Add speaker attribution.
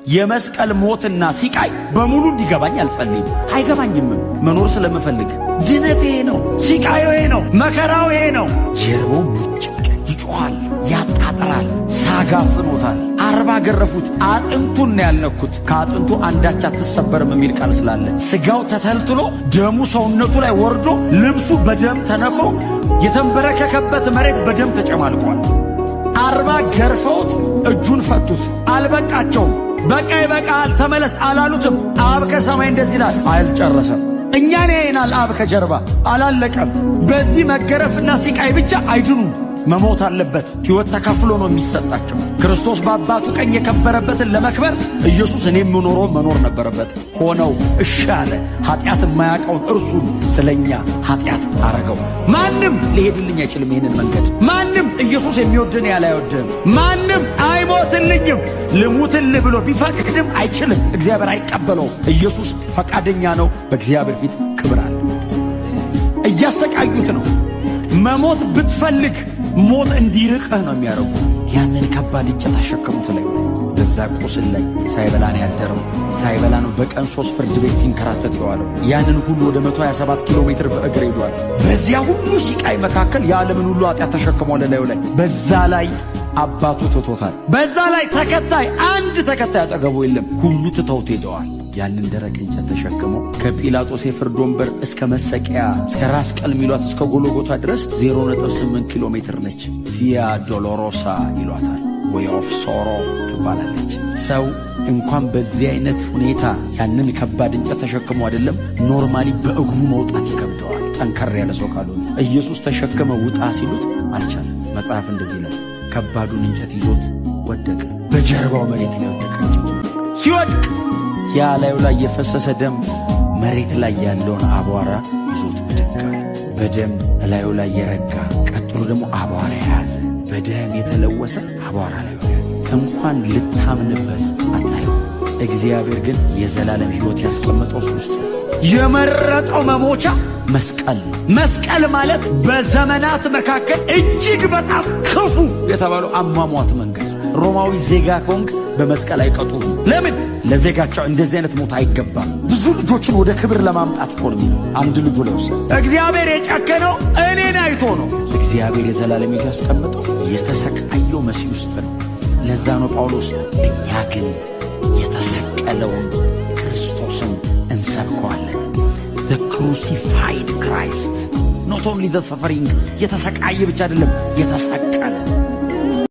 Speaker 1: የመስቀል ሞትና ሲቃይ በሙሉ እንዲገባኝ አልጸልይም። አይገባኝም። መኖር ስለምፈልግ ድነቴ ነው፣ ሲቃዩ ነው፣ መከራው ነው። ጀርባው ሙጭቅ ይጮኻል፣ ያጣጥራል፣ ሳጋፍኖታል። 40 ገረፉት። አጥንቱን ነው ያልነኩት። ከአጥንቱ አንዳች አትሰበርም የሚል ቃል ስላለ ስጋው ተተልትሎ ደሙ ሰውነቱ ላይ ወርዶ ልብሱ በደም ተነክሮ የተንበረከከበት መሬት በደም ተጨማልቋል። 40 ገርፈውት እጁን ፈቱት። አልበቃቸውም። በቃ ይበቃል ተመለስ አላሉትም። አብ ከሰማይ እንደዚህ ይላል፣ አልጨረሰም። እኛን ያየናል አብ ከጀርባ አላለቀም። በዚህ መገረፍና ሲቃይ ብቻ አይድኑም። መሞት አለበት። ሕይወት ተከፍሎ ነው የሚሰጣቸው። ክርስቶስ በአባቱ ቀኝ የከበረበትን ለመክበር ኢየሱስ እኔ የምኖረው መኖር ነበረበት። ሆነው እሺ አለ። ኃጢአት የማያውቀውን እርሱን ስለኛ ኃጢአት አረገው። ማንም ሊሄድልኝ አይችልም ይህንን መንገድ። ማንም ኢየሱስ የሚወድን ያለ አይወድህም። ማንም አይሞትልኝም ልሙትልህ ብሎ ቢፈቅድም አይችልም። እግዚአብሔር አይቀበለውም። ኢየሱስ ፈቃደኛ ነው። በእግዚአብሔር ፊት ክብር አለ። እያሰቃዩት ነው። መሞት ብትፈልግ ሞት እንዲርቅህ ነው የሚያደርጉ። ያንን ከባድ እንጨት አሸከሙት ላይ በዛ ቁስል ላይ ሳይበላ ነው ያደረው። ሳይበላ ነው በቀን 3 ፍርድ ቤት ሲንከራተት የዋለው። ያንን ሁሉ ወደ 127 ኪሎ ሜትር በእግር ሄዷል። በዚያ ሁሉ ሲቃይ መካከል የዓለምን ሁሉ ኃጢአት ተሸክሟል ላዩ ላይ። በዛ ላይ አባቱ ትቶታል። በዛ ላይ አንድ ተከታይ አጠገቡ የለም። ሁሉ ትተውት ሄደዋል። ያንን ደረቅ እንጨት ተሸክመው ከጲላጦስ የፍርድ ወንበር እስከ መሰቂያ እስከ ራስ ቅል ሚሏት እስከ ጎልጎታ ድረስ 0.8 ኪሎ ሜትር ነች። ቪያ ዶሎሮሳ ይሏታል። ዌይ ኦፍ ሶሮ ትባላለች። ሰው እንኳን በዚህ አይነት ሁኔታ ያንን ከባድ እንጨት ተሸክሞ አይደለም ኖርማሊ በእግሩ መውጣት ይከብደዋል። ጠንከር ያለ ሰው ካልሆነ ኢየሱስ ተሸክመ ውጣ ሲሉት አልቻለም። መጽሐፍ እንደዚህ ይላል፣ ከባዱን እንጨት ይዞት ወደቀ። በጀርባው መሬት ላይ ወደቀ። እንጨቱ ሲወድቅ ያ ላዩ ላይ የፈሰሰ ደም መሬት ላይ ያለውን አቧራ ይዞት ብድግ አለ። በደም ላዩ ላይ የረጋ ቀጥሎ ደግሞ አቧራ የያዘ በደም የተለወሰ አቧራ ላይ ሆነ። እንኳን ልታምንበት አታዩ። እግዚአብሔር ግን የዘላለም ሕይወት ያስቀመጠው ውስጥ የመረጠው መሞቻ መስቀል። መስቀል ማለት በዘመናት መካከል እጅግ በጣም ክፉ የተባለው አሟሟት መንገድ። ሮማዊ ዜጋ ኮንክ በመስቀል አይቀጡ። ለምን? ለዜጋቸው እንደዚህ አይነት ሞት አይገባም። ብዙ ልጆችን ወደ ክብር ለማምጣት ኢኮኖሚ ነው። አንድ ልጁ ላይ ወሰደ። እግዚአብሔር የጨከነው እኔን አይቶ ነው። እግዚአብሔር የዘላለም ሕይወት ያስቀመጠው የተሰቃየው መሲህ ውስጥ ነው። ለዛ ነው ጳውሎስ እኛ ግን የተሰቀለውን ክርስቶስን እንሰብከዋለን። the crucified Christ not only the suffering የተሰቃየ ብቻ አይደለም የተሰቀለ